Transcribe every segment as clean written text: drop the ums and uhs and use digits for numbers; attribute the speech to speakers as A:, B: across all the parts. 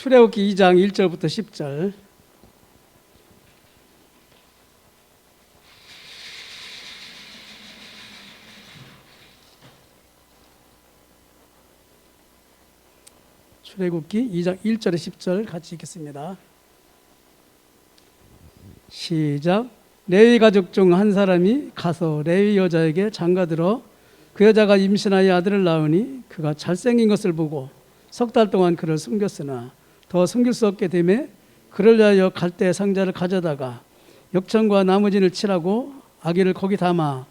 A: 출애굽기 2장 1절부터 10절. 출애굽기 2장 1절에 10절 같이 읽겠습니다. 시작. 레위 가족 중 한 사람이 가서 레위 여자에게 장가들어 그 여자가 임신하여 아들을 낳으니 그가 잘생긴 것을 보고 석 달 동안 그를 숨겼으나 더 숨길 수 없게 되매 그를 위하여 갈대 상자를 가져다가 역청과 나무진을 칠하고 아기를 거기 담아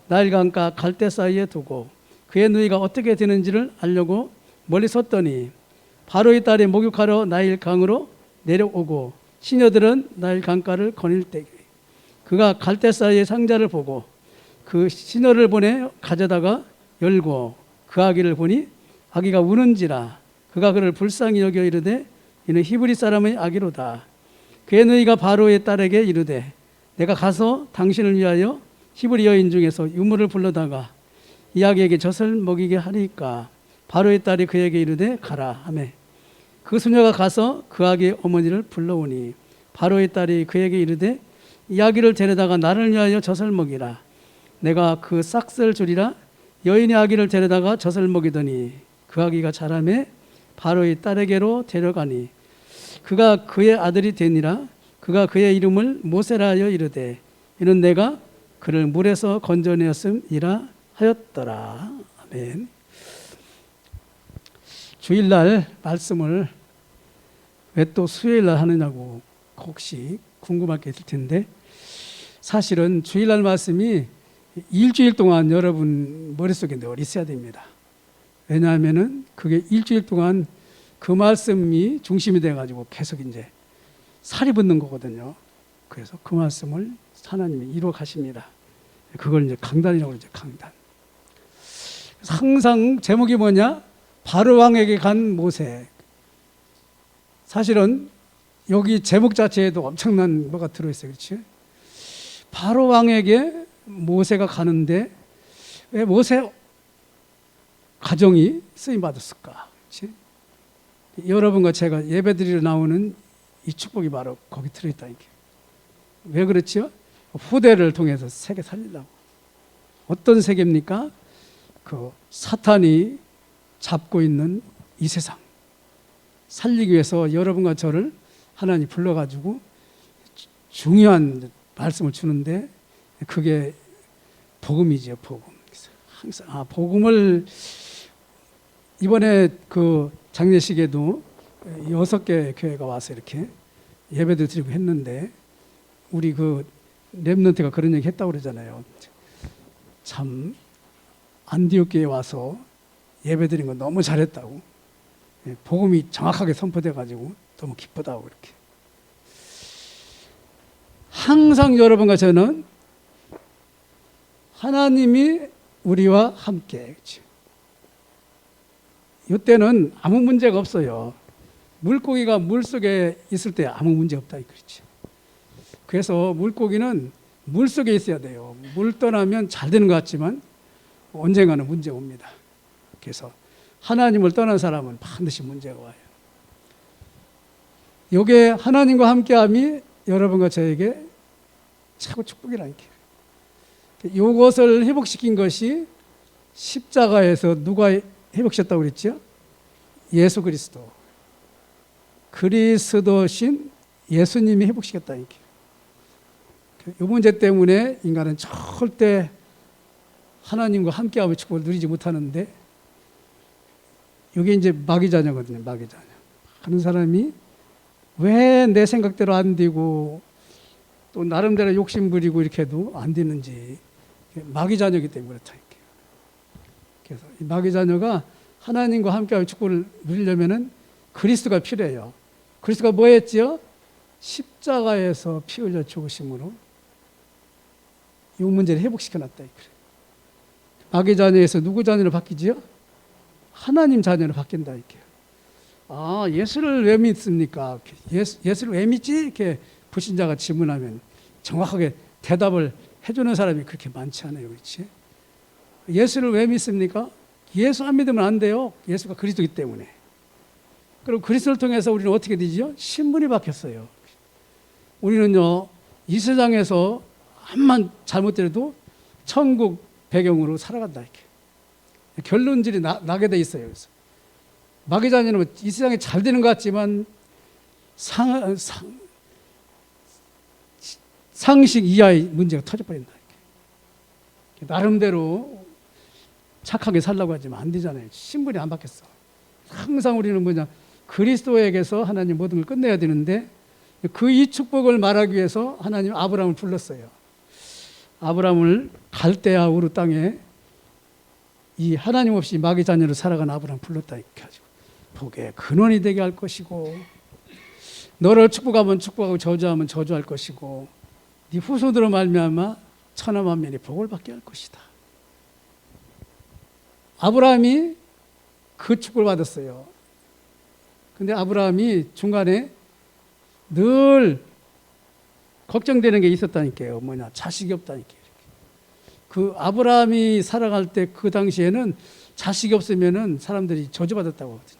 A: 나일강가 갈대 사이에 두고 그의 누이가 어떻게 되는지를 알려고 멀리 섰더니 바로의 딸이 목욕하러 나일강으로 내려오고 시녀들은 나일강가를 거닐 때 그가 갈대 사이의 상자를 보고 그 시녀를 보내 가져다가 열고 그 아기를 보니 아기가 우는지라 그가 그를 불쌍히 여겨 이르되 이는 히브리 사람의 아기로다. 그의 누이가 바로의 딸에게 이르되 내가 가서 당신을 위하여 히브리 여인 중에서 유물을 불러다가 이 아기에게 젖을 먹이게 하리까. 바로의 딸이 그에게 이르되 가라 하매 그 수녀가 가서 그 아기의 어머니를 불러오니 바로의 딸이 그에게 이르되 이 아기를 데려다가 나를 위하여 젖을 먹이라. 내가 그 싹쓸 주리라. 여인이 아기를 데려다가 젖을 먹이더니 그 아기가 자라매 바로의 딸에게로 데려가니 그가 그의 아들이 되니라. 그가 그의 이름을 모세라 하여 이르되 이는 내가 그를 물에서 건져내었음이라 하였더라. 아멘. 주일날 말씀을 왜 또 수요일날 하느냐고 혹시 궁금할 게 있을 텐데 사실은 주일날 말씀이 일주일 동안 여러분 머릿속에 늘 있어야 됩니다. 왜냐하면은 그게 일주일 동안 그 말씀이 중심이 돼가지고 계속 이제 살이 붙는 거거든요. 그래서 그 말씀을 하나님이 이루어 가십니다. 그걸 이제 강단이라고 그러죠. 강단. 항상 제목이 뭐냐? 바로 왕에게 간 모세. 사실은 여기 제목 자체에도 엄청난 뭐가 들어있어요. 그렇지? 바로 왕에게 모세가 가는데 왜 모세 가정이 쓰임 받았을까? 그렇지? 여러분과 제가 예배드리러 나오는 이 축복이 바로 거기 들어있다니까. 왜 그렇죠? 후대를 통해서 세계 살리려고. 어떤 세계입니까? 그 사탄이 잡고 있는 이 세상 살리기 위해서 여러분과 저를 하나님 불러가지고 중요한 말씀을 주는데 그게 복음이죠. 복음. 항상 복음을 이번에 그 장례식에도 6개 교회가 와서 이렇게 예배도 드리고 했는데 우리 그 렘넌트가 그런 얘기 했다고 그러잖아요. 참 안디옥 교회에 와서 예배 드린 거 너무 잘했다고. 복음이 정확하게 선포돼 가지고 너무 기쁘다고 그렇게. 항상 여러분과 저는 하나님이 우리와 함께. 그렇죠? 이때는 아무 문제가 없어요. 물고기가 물속에 있을 때 아무 문제 없다. 그렇지. 그래서 물고기는 물속에 있어야 돼요. 물 떠나면 잘 되는 것 같지만 언젠가는 문제가 옵니다. 그래서 하나님을 떠난 사람은 반드시 문제가 와요. 이게 하나님과 함께함이 여러분과 저에게 최고 축복이라니까. 이것을 회복시킨 것이 십자가에서 누가 회복시켰다고 그랬죠? 예수 그리스도. 그리스도신 예수님이 회복시켰다니까. 이 문제 때문에 인간은 절대 하나님과 함께함의 축복을 누리지 못하는데 이게 이제 마귀 자녀거든요. 마귀 자녀. 하는 사람이 왜 내 생각대로 안 되고 또 나름대로 욕심 부리고 이렇게 해도 안 되는지 마귀 자녀이기 때문에 그렇다니까. 그래서 이 마귀 자녀가 하나님과 함께하는 축복을 누리려면은 그리스도가 필요해요. 그리스도가 뭐 했지요? 십자가에서 피 흘려 죽으심으로 이 문제를 회복시켜놨다. 그래. 마귀 자녀에서 누구 자녀로 바뀌지요? 하나님 자녀로 바뀐다. 이렇게. 예수를 왜 믿습니까? 예수를 왜 믿지? 이렇게 불신자가 질문하면 정확하게 대답을 해주는 사람이 그렇게 많지 않아요. 그렇지? 예수를 왜 믿습니까? 예수 안 믿으면 안 돼요. 예수가 그리스도이기 때문에. 그리고 그리스도를 통해서 우리는 어떻게 되죠? 신분이 바뀌었어요. 우리는요, 이 세상에서 암만 잘못되어도 천국 배경으로 살아간다 이렇게 결론질이 나게 돼 있어요. 그래서 마귀 자녀는 이 세상에 잘 되는 것 같지만 상식 이하의 문제가 터져버린다. 이렇게. 나름대로 착하게 살라고 하지만 안 되잖아요. 신분이 안 바뀌었어. 항상 우리는 뭐냐, 그리스도에게서 하나님 모든 걸 끝내야 되는데 그 이 축복을 말하기 위해서 하나님 아브라함을 불렀어요. 아브라함을 갈대아 우르 땅에 이 하나님 없이 마귀 자녀로 살아간 아브라함 불렀다 이렇게 가지고 복의 근원이 되게 할 것이고 너를 축복하면 축복하고 저주하면 저주할 것이고 네 후손으로 말미암아 천하 만민이 복을 받게 할 것이다. 아브라함이 그 축복을 받았어요. 근데 아브라함이 중간에 늘 걱정되는 게 있었다니까요. 뭐냐, 자식이 없다니까요. 그 아브라함이 살아갈 때 그 당시에는 자식이 없으면은 사람들이 저주받았다고 하거든요.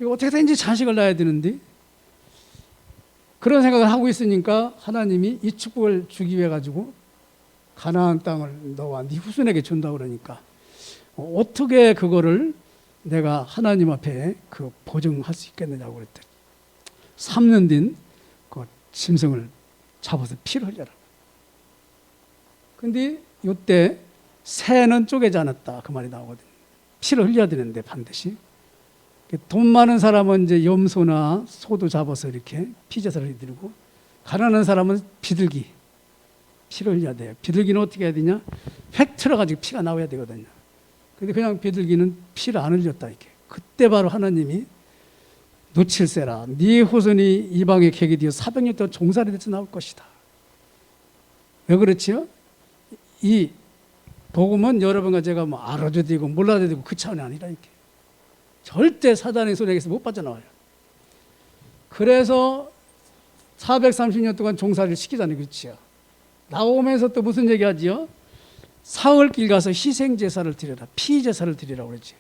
A: 이거 어떻게든지 자식을 낳아야 되는데 그런 생각을 하고 있으니까 하나님이 이 축복을 주기 위해 가지고 가나안 땅을 너와 네 후손에게 준다고 그러니까 어떻게 그거를 내가 하나님 앞에 그 보증할 수 있겠느냐고 그랬더니 3년 된 그 짐승을 잡아서 피를 흘려라. 근데 이때 새는 쪼개지 않았다 그 말이 나오거든요. 피를 흘려야 되는데 반드시 돈 많은 사람은 이제 염소나 소도 잡아서 이렇게 피제사를 드리고 가난한 사람은 비둘기 피를 흘려야 돼요. 비둘기는 어떻게 해야 되냐? 획 틀어가지고 피가 나와야 되거든요. 근데 그냥 비둘기는 피를 안 흘렸다 이렇게. 그때 바로 하나님이 놓칠세라 네 후손이 이방의 객이 되어 400년 동안 종살이 돼서 나올 것이다. 왜 그렇지요? 이 복음은 여러분과 제가 뭐 알아도 되고 몰라도 되고 그 차원이 아니라 이렇게 절대 사단의 손에게서 못 빠져나와요. 그래서 430년 동안 종살이를 시키자니 그렇지요. 나오면서 또 무슨 얘기하지요? 사흘길 가서 희생제사를 드려라, 피제사를 드리라고 그러지.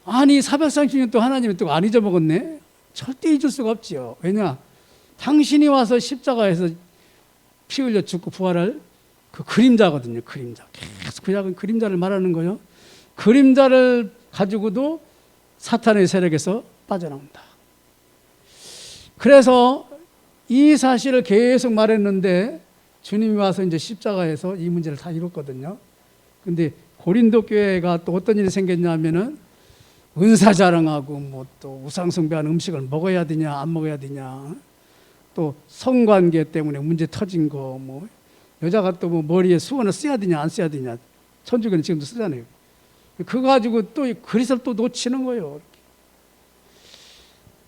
A: 아니 430년 동안 하나님이 또 안 잊어먹었네? 절대 잊을 수가 없지요. 왜냐? 당신이 와서 십자가에서 피 흘려 죽고 부활할 그 그림자거든요. 그림자. 계속 그 작은 그림자를 말하는 거예요. 그림자를 가지고도 사탄의 세력에서 빠져나온다. 그래서 이 사실을 계속 말했는데 주님이 와서 이제 십자가에서 이 문제를 다 이뤘거든요. 근데 고린도 교회가 또 어떤 일이 생겼냐면은 은사 자랑하고 뭐 또 우상 숭배하는 음식을 먹어야 되냐 안 먹어야 되냐, 또 성관계 때문에 문제 터진 거, 뭐 여자가 또 뭐 머리에 수건을 써야 되냐 안 써야 되냐, 천주교는 지금도 쓰잖아요. 그거 가지고 또 그리스도를 또 놓치는 거예요.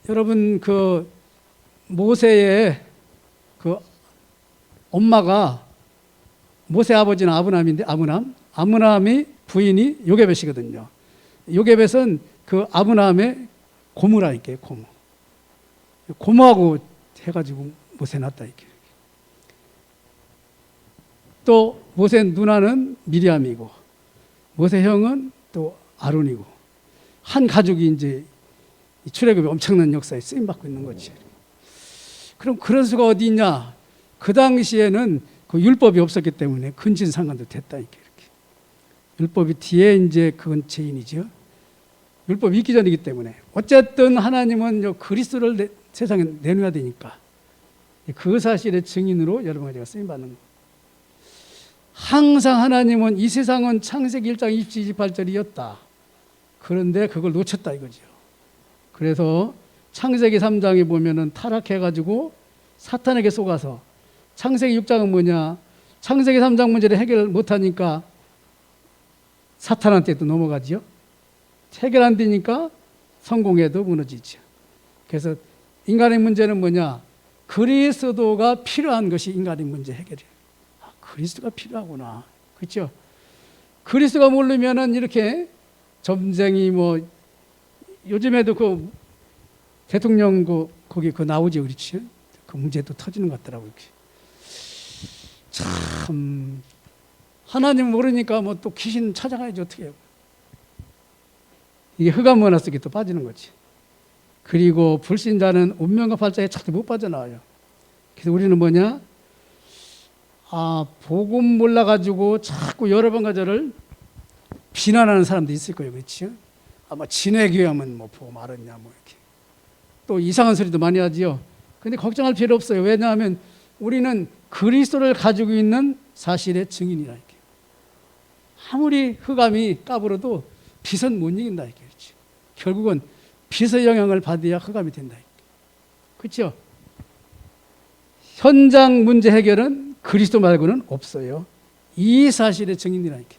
A: 여러분 그 모세의 그 엄마가 모세 아버지는 아브람인데 아브람이 부인이 요게벳이거든요. 요게벳은 그 아브람의 고모라니까요. 고모하고 해가지고 모세 낳았다 이렇게. 또 모세 누나는 미리암이고 모세 형은 또 아론이고 한 가족이 이제 출애굽의 엄청난 역사에 쓰임 받고 있는 거지. 그럼 그런 수가 어디 있냐? 그 당시에는 그 율법이 없었기 때문에 근친상간도 됐다 이렇게. 율법이 뒤에 이제 그건 죄인이죠. 율법이 있기 전이기 때문에 어쨌든 하나님은 그리스도를 세상에 내놓아야 되니까 그 사실의 증인으로 여러분과 제가 쓰임 받는 거. 항상 하나님은 이 세상은 창세기 1장 27, 28절이었다. 그런데 그걸 놓쳤다 이거죠. 그래서 창세기 3장에 보면은 타락해가지고 사탄에게 속아서, 창세기 6장은 뭐냐? 창세기 3장 문제를 해결 못하니까 사탄한테 또 넘어가지요. 해결 안 되니까 성공해도 무너지죠. 그래서 인간의 문제는 뭐냐? 그리스도가 필요한 것이 인간의 문제 해결이에요. 아, 그리스도가 필요하구나. 그렇죠? 그리스도가 모르면은 이렇게 점쟁이 뭐 요즘에도 그 대통령 거기 그 나오지 그렇지? 그 문제도 터지는 것 같더라고요. 참 하나님 모르니까 뭐 또 귀신 찾아가야지 어떻게 해요? 이게 흑암문화 속에 또 빠지는 거지. 그리고 불신자는 운명과 발작에 절대 못 빠져나와요. 그래서 우리는 뭐냐? 복음 몰라가지고 자꾸 여러 번 가저를 비난하는 사람도 있을 거예요. 그렇죠? 뭐 진해교회 하면 뭐 복음 알았냐 뭐 이렇게. 또 이상한 소리도 많이 하지요. 근데 걱정할 필요 없어요. 왜냐하면 우리는 그리스도를 가지고 있는 사실의 증인이라 이렇게. 아무리 흑암이 까불어도 빛은 못 이긴다 이렇게. 그렇죠? 결국은 빛의 영향을 받아야 흑암이 된다. 그렇죠? 현장 문제 해결은 그리스도 말고는 없어요. 이 사실의 증인이라니까.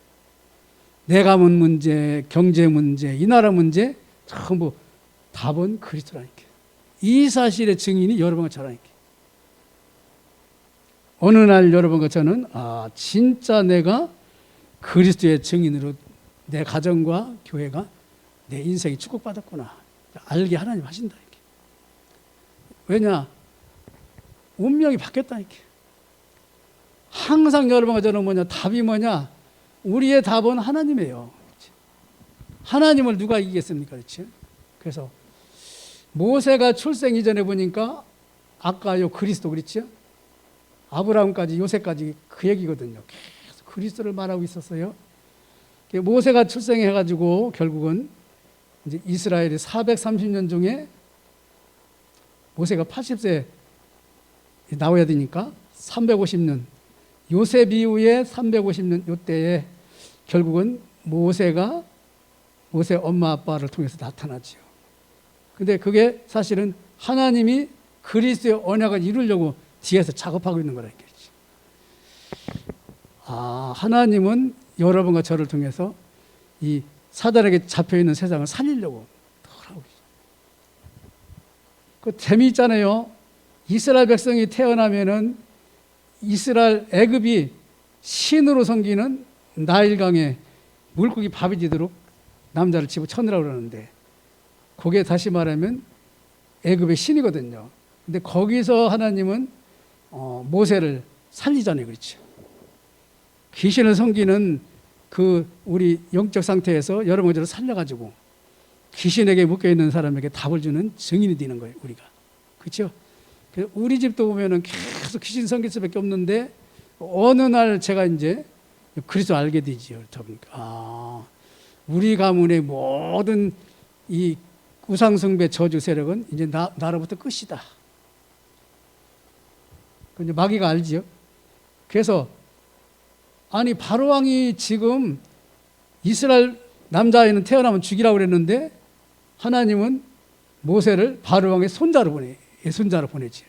A: 내 가문 문제, 경제 문제, 이 나라 문제 전부 답은 그리스도라니까. 이 사실의 증인이 여러분과 저라니까. 어느 날 여러분과 저는 진짜 내가 그리스도의 증인으로 내 가정과 교회가 내 인생이 축복받았구나. 알게 하나님 하신다. 이렇게. 왜냐? 운명이 바뀌었다니까. 항상 여러분과 저는 뭐냐? 답이 뭐냐? 우리의 답은 하나님이에요. 그렇지? 하나님을 누가 이기겠습니까? 그렇지? 그래서 모세가 출생 이전에 보니까 아까요 그리스도 그렇죠? 아브라함까지 요셉까지 그 얘기거든요. 계속 그리스도를 말하고 있었어요. 모세가 출생해가지고 결국은 이제 이스라엘이 430년 중에 모세가 80세 나와야 되니까 350년 요셉 이후에 350년 요때에 결국은 모세 엄마 아빠를 통해서 나타나지요. 근데 그게 사실은 하나님이 그리스도의 언약을 이루려고 뒤에서 작업하고 있는 거라. 하나님은 여러분과 저를 통해서 이 사단에게 잡혀있는 세상을 살리려고 하고 계시죠. 그 재미있잖아요. 이스라엘 백성이 태어나면은 이스라엘 애굽이 신으로 섬기는 나일강에 물고기 밥이 지도록 남자를 집어쳐넣으라고 그러는데 그게 다시 말하면 애굽의 신이거든요. 근데 거기서 하나님은 모세를 살리잖아요. 그렇죠. 귀신을 섬기는 그 우리 영적 상태에서 여러 문제를 살려가지고 귀신에게 묶여있는 사람에게 답을 주는 증인이 되는 거예요. 우리가. 그렇죠. 우리 집도 보면은 계속 귀신 섬길 수밖에 없는데 어느 날 제가 이제 그리스도 알게 되지요. 우리 가문의 모든 이 우상숭배 저주 세력은 이제 나로부터 끝이다. 이제 마귀가 알지요. 그래서 바로왕이 지금 이스라엘 남자아이는 태어나면 죽이라고 그랬는데 하나님은 모세를 바로왕의 손자로 예손자로 보내지.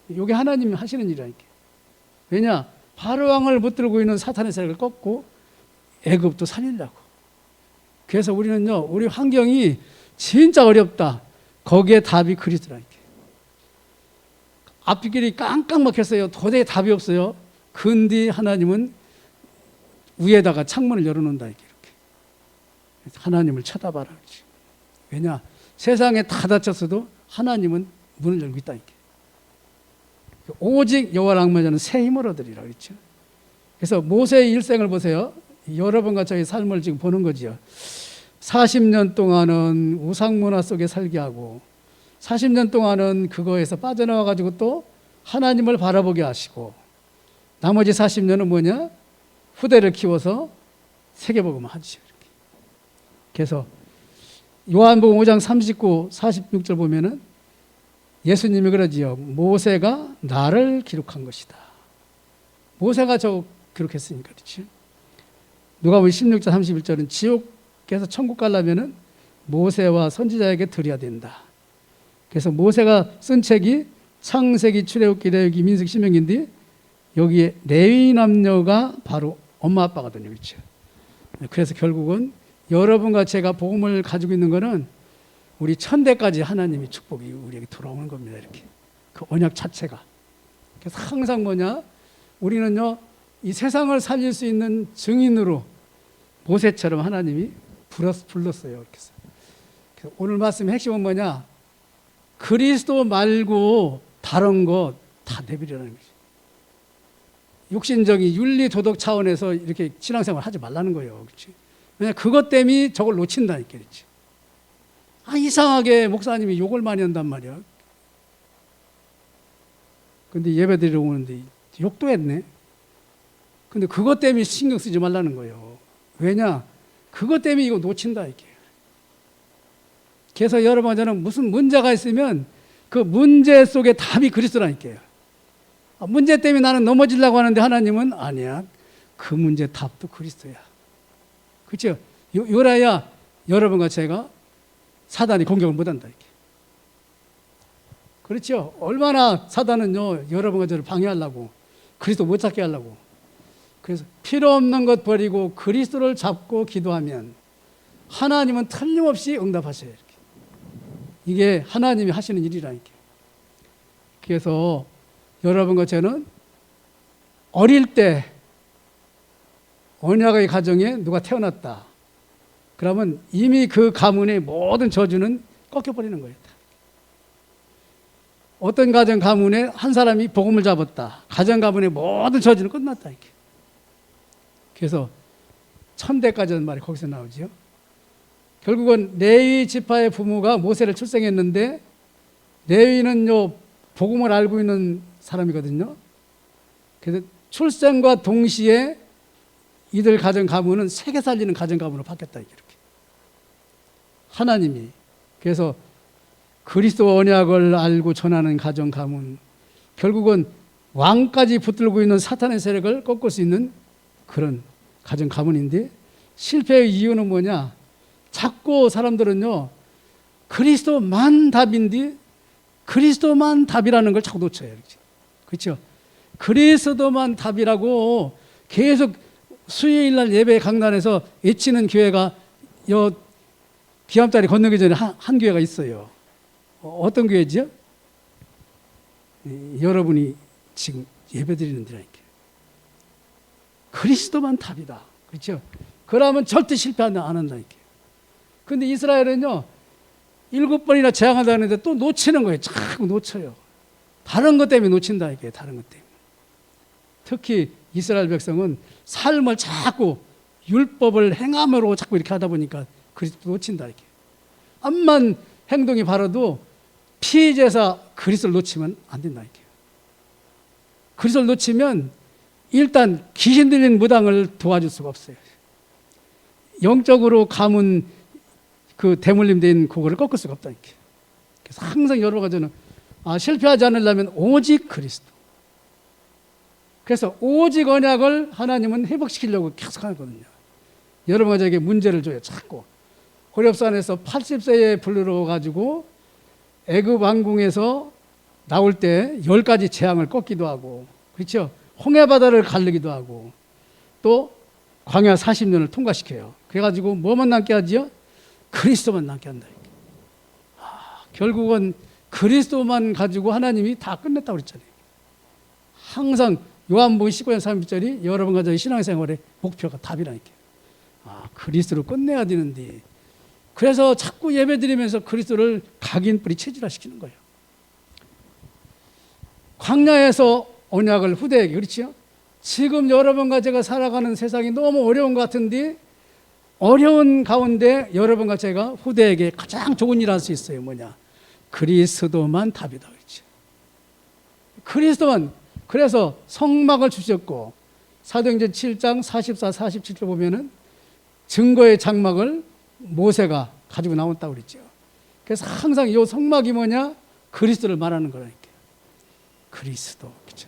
A: 이게 하나님이 하시는 일이라니까. 왜냐? 바로왕을 붙들고 있는 사탄의 세력을 꺾고 애굽도 살리려고. 그래서 우리는요, 우리 환경이 진짜 어렵다. 거기에 답이 그리스도라니까. 앞길이 깡깡 막혔어요. 도저히 답이 없어요. 근데 하나님은 위에다가 창문을 열어놓는다. 이렇게. 하나님을 쳐다봐라. 그렇지. 왜냐? 세상에 다 닫혔어도 하나님은 문을 열고 있다. 이렇게. 오직 여호와를 앙망하는 새 힘을 얻으리라. 그렇죠. 그래서 모세의 일생을 보세요. 여러분과 저희 삶을 지금 보는 거지요. 40년 동안은 우상문화 속에 살게 하고 40년 동안은 그거에서 빠져나와가지고 또 하나님을 바라보게 하시고 나머지 40년은 뭐냐? 후대를 키워서 세계복음을 하죠. 이렇게. 그래서 요한복음 5장 39, 46절 보면은 예수님이 그러지요. 모세가 나를 기록한 것이다. 모세가 저 기록했으니까 그렇지. 누가복음 16장 31절은 지옥에서 천국 가려면은 모세와 선지자에게 드려야 된다. 그래서 모세가 쓴 책이 창세기, 출애굽기, 레위기, 민수기, 신명기인데 여기에 레위 남녀가 바로 엄마 아빠거든요. 그렇죠. 그래서 결국은 여러분과 제가 복음을 가지고 있는 것은 우리 천대까지 하나님의 축복이 우리에게 돌아오는 겁니다. 이렇게 그 언약 자체가. 그래서 항상 뭐냐? 우리는요 이 세상을 살릴 수 있는 증인으로 모세처럼 하나님이 불렀어요. 이렇게 해서. 그래서 오늘 말씀의 핵심은 뭐냐? 그리스도 말고 다른 거 다 내버리라는 거죠. 육신적인 윤리 도덕 차원에서 이렇게 신앙생활 하지 말라는 거예요. 그렇지? 왜냐 그것 때문에 저걸 놓친다니까. 그렇지? 이상하게 목사님이 욕을 많이 한단 말이야. 근데 예배 드리러 오는데 욕도 했네. 근데 그것 때문에 신경 쓰지 말라는 거예요. 왜냐? 그것 때문에 이거 놓친다 이게. 그래서 여러분, 저는 무슨 문제가 있으면 그 문제 속에 답이 그리스도라니까요. 문제 때문에 나는 넘어지려고 하는데 하나님은 아니야. 그 문제 답도 그리스도야. 그렇죠? 요래야 여러분과 제가 사단이 공격을 못한다 이렇게. 그렇죠? 얼마나 사단은요, 여러분과 저를 방해하려고, 그리스도 못 찾게 하려고. 그래서 필요 없는 것 버리고 그리스도를 잡고 기도하면 하나님은 틀림없이 응답하셔요. 이렇게. 이게 하나님이 하시는 일이라니까. 그래서 여러분과 저는 어릴 때 언약의 가정에 누가 태어났다. 그러면 이미 그 가문의 모든 저주는 꺾여버리는 거예요. 어떤 가정 가문에 한 사람이 복음을 잡았다. 가정 가문의 모든 저주는 끝났다. 이렇게. 그래서 천대까지는 말이 거기서 나오죠. 결국은 레위 지파의 부모가 모세를 출생했는데 레위는요 복음을 알고 있는 사람이거든요. 그래서 출생과 동시에 이들 가정 가문은 세계 살리는 가정 가문으로 바뀌었다 이렇게. 하나님이 그래서 그리스도 언약을 알고 전하는 가정 가문, 결국은 왕까지 붙들고 있는 사탄의 세력을 꺾을 수 있는 그런 가정 가문인데, 실패의 이유는 뭐냐? 자꾸 사람들은요 그리스도만 답인데 그리스도만 답이라는 걸 자꾸 놓쳐요. 그렇죠? 그리스도만 답이라고 계속 수요일날 예배 강단에서 외치는 교회가 기암다리 건너기 전에 한 교회가 있어요. 어떤 교회죠? 여러분이 지금 예배 드리는 데라니까. 그리스도만 답이다. 그렇죠? 그러면 절대 실패 안 한다니까. 근데 이스라엘은요 7번이나 재앙을 하는데 또 놓치는 거예요. 자꾸 놓쳐요. 다른 것 때문에 놓친다 이게. 다른 것 때문에. 특히 이스라엘 백성은 삶을 자꾸 율법을 행함으로 자꾸 이렇게 하다 보니까 그리스도 놓친다 이게. 암만 행동이 바라도 피제사 그리스도를 놓치면 안 된다 이게. 그리스도를 놓치면 일단 귀신 들린 무당을 도와줄 수가 없어요. 영적으로 가문 그 대물림 된 그거를 꺾을 수가 없다 이렇게. 그래서 항상 여러 가지는 실패하지 않으려면 오직 그리스도. 그래서 오직 언약을 하나님은 회복시키려고 계속 하거든요. 여러분에게 문제를 줘요. 자꾸 호렙산에서 80세에 불러 가지고 애굽 왕궁에서 나올 때 10가지 재앙을 꺾기도 하고, 그렇죠? 홍해 바다를 가르기도 하고, 또 광야 40년을 통과시켜요. 그래가지고 뭐만 남게 하지요? 그리스도만 남게 한다. 결국은 그리스도만 가지고 하나님이 다 끝냈다고 그랬잖아요. 항상 요한복음 19장 30절이 여러분 가정의 신앙생활의 목표가 답이라니까. 그리스도를 끝내야 되는데, 그래서 자꾸 예배드리면서 그리스도를 각인 뿌리 체질화시키는 거예요. 광야에서 언약을 후대에게, 그렇죠? 지금 여러분과 제가 살아가는 세상이 너무 어려운 것 같은데, 어려운 가운데 여러분과 제가 후대에게 가장 좋은 일을 할 수 있어요. 뭐냐? 그리스도만 답이다. 그렇죠? 그리스도만. 그래서 성막을 주셨고, 사도행전 7장 44, 47절 보면은 증거의 장막을 모세가 가지고 나왔다고 그랬죠. 그래서 항상 이 성막이 뭐냐? 그리스도를 말하는 거라니까. 그리스도. 그렇죠?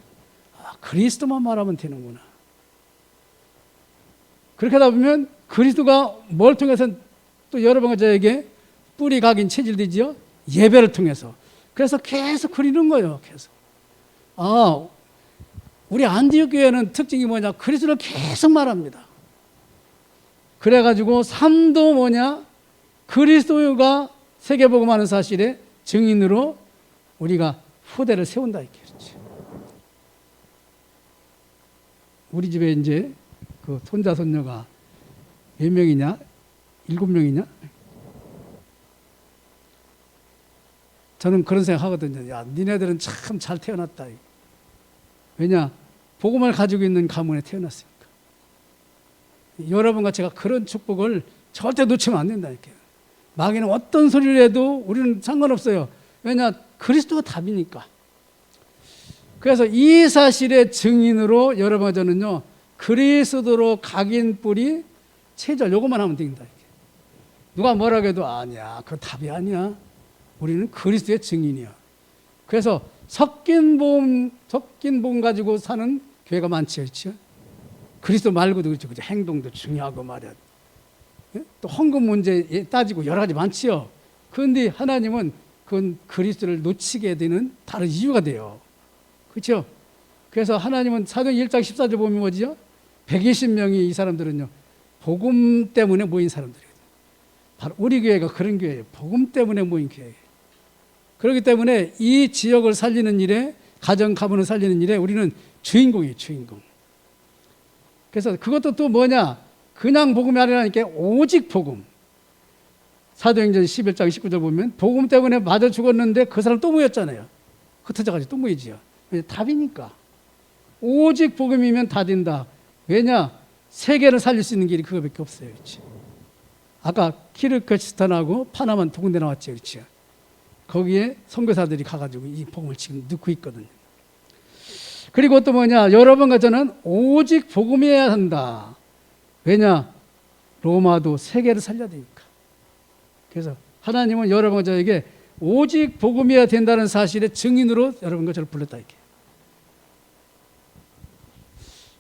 A: 그리스도만 말하면 되는구나. 그렇게 하다 보면 그리스도가 뭘 통해서 또 여러분과 저에게 뿌리 각인 체질되지요? 예배를 통해서. 그래서 계속 그리는 거예요. 계속. 우리 안디옥 교회는 특징이 뭐냐? 그리스도를 계속 말합니다. 그래가지고 삶도 뭐냐? 그리스도가 세계복음하는 사실에 증인으로 우리가 후대를 세운다 이렇게. 그렇지. 우리 집에 이제 그 손자 손녀가 몇 명이냐? 7명이냐? 저는 그런 생각하거든요. 야, 니네들은 참 잘 태어났다. 왜냐? 복음을 가지고 있는 가문에 태어났으니까. 여러분과 제가 그런 축복을 절대 놓치면 안 된다니까요. 마귀는 어떤 소리를 해도 우리는 상관없어요. 왜냐? 그리스도가 답이니까. 그래서 이 사실의 증인으로 여러분 저는요, 그리스도로 각인 뿌리 체절 요것만 하면 됩니다. 누가 뭐라고 해도 아니야, 그 답이 아니야. 우리는 그리스도의 증인이야. 그래서 섞인 복음 가지고 사는 교회가 많죠, 그렇죠? 그리스도 말고도 그렇죠, 그렇죠? 행동도 중요하고 말이야. 또 헌금 문제 따지고 여러 가지 많지요. 그런데 하나님은 그건 그리스도를 놓치게 되는 다른 이유가 돼요. 그렇죠? 그래서 하나님은 사도행 1장 14절 보면 뭐지요? 120명이 이 사람들은요, 복음 때문에 모인 사람들이에요. 바로 우리 교회가 그런 교회예요. 복음 때문에 모인 교회예요. 그렇기 때문에 이 지역을 살리는 일에, 가정 가문을 살리는 일에 우리는 주인공이에요, 주인공. 그래서 그것도 또 뭐냐? 그냥 복음이 아니라니까 오직 복음. 사도행전 11장 19절 보면 복음 때문에 맞아 죽었는데 그 사람 또 모였잖아요. 흩어져가지고 또 모이지요. 답이니까. 오직 복음이면 다 된다. 왜냐? 세계를 살릴 수 있는 길이 그거밖에 없어요. 그렇지? 아까 키르크스탄하고 파나만 두 군데 나왔죠. 그렇죠? 거기에 선교사들이 가가지고 이 복음을 지금 넣고 있거든요. 그리고 또 뭐냐? 여러분과 저는 오직 복음이어야 한다. 왜냐? 로마도 세계를 살려야 되니까. 그래서 하나님은 여러분과 저에게 오직 복음이어야 된다는 사실의 증인으로 여러분과 저를 불렀다 이렇게.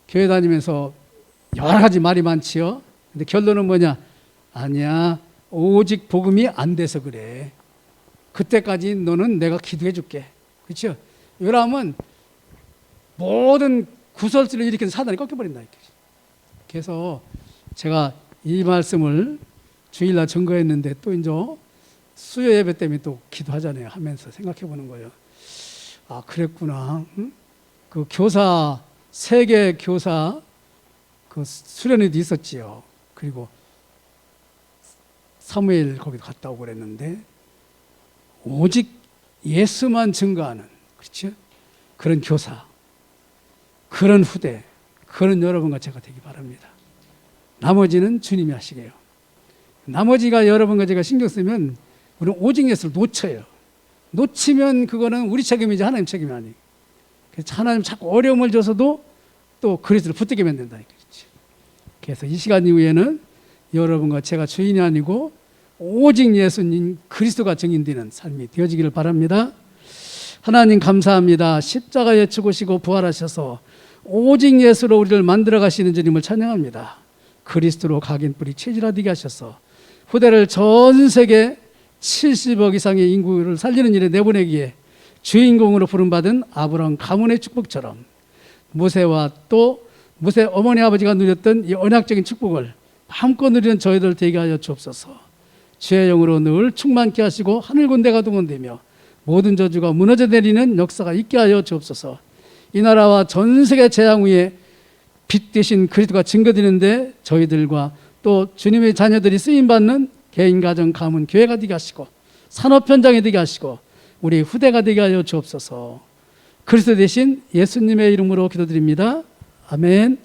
A: 교회 다니면서 여러 가지 말이 많지요. 근데 결론은 뭐냐? 아니야, 오직 복음이 안 돼서 그래. 그때까지 너는 내가 기도해 줄게. 그렇죠? 이러면 모든 구설수를 일으키는 사단이 꺾여버린다 이렇게. 그래서 제가 이 말씀을 주일날 증거했는데 또 이제 수요 예배 때문에 또 기도하잖아요. 하면서 생각해 보는 거예요. 아, 그랬구나. 응? 그 교사, 세계 교사 그 수련회도 있었지요. 그리고 사무엘 거기도 갔다 오고 그랬는데 오직 예수만 증거하는, 그렇죠? 그런 교사, 그런 후대, 그런 여러분과 제가 되기 바랍니다. 나머지는 주님이 하시게요. 나머지가 여러분과 제가 신경 쓰면 우리는 오직 예수를 놓쳐요. 놓치면 그거는 우리 책임이지 하나님 책임이 아니에요. 그래서 하나님 자꾸 어려움을 줘서도 또 그리스도를 붙들게 만든다. 그래서 이 시간 이후에는 여러분과 제가 주인이 아니고 오직 예수님 그리스도가 증인되는 삶이 되어지기를 바랍니다. 하나님 감사합니다. 십자가에 죽으시고 부활하셔서 오직 예수로 우리를 만들어 가시는 주님을 찬양합니다. 그리스도로 각인 뿌리 체질화되게 하셔서 후대를 전 세계 70억 이상의 인구를 살리는 일에 내보내기에 주인공으로 부름받은 아브라함 가문의 축복처럼 모세와 또 모세 어머니 아버지가 누렸던 이 언약적인 축복을 마음껏 누리는 저희들 되게 하여 주옵소서. 주의 영으로 늘 충만케 하시고 하늘 군대가 동원되며 모든 저주가 무너져 내리는 역사가 있게 하여 주옵소서. 이 나라와 전 세계 재앙 위에 빛 되신 그리스도가 증거되는데 저희들과 또 주님의 자녀들이 쓰임받는 개인, 가정, 가문, 교회가 되게 하시고 산업 현장이 되게 하시고 우리 후대가 되게 하여 주옵소서. 그리스도 대신 예수님의 이름으로 기도드립니다. 아멘.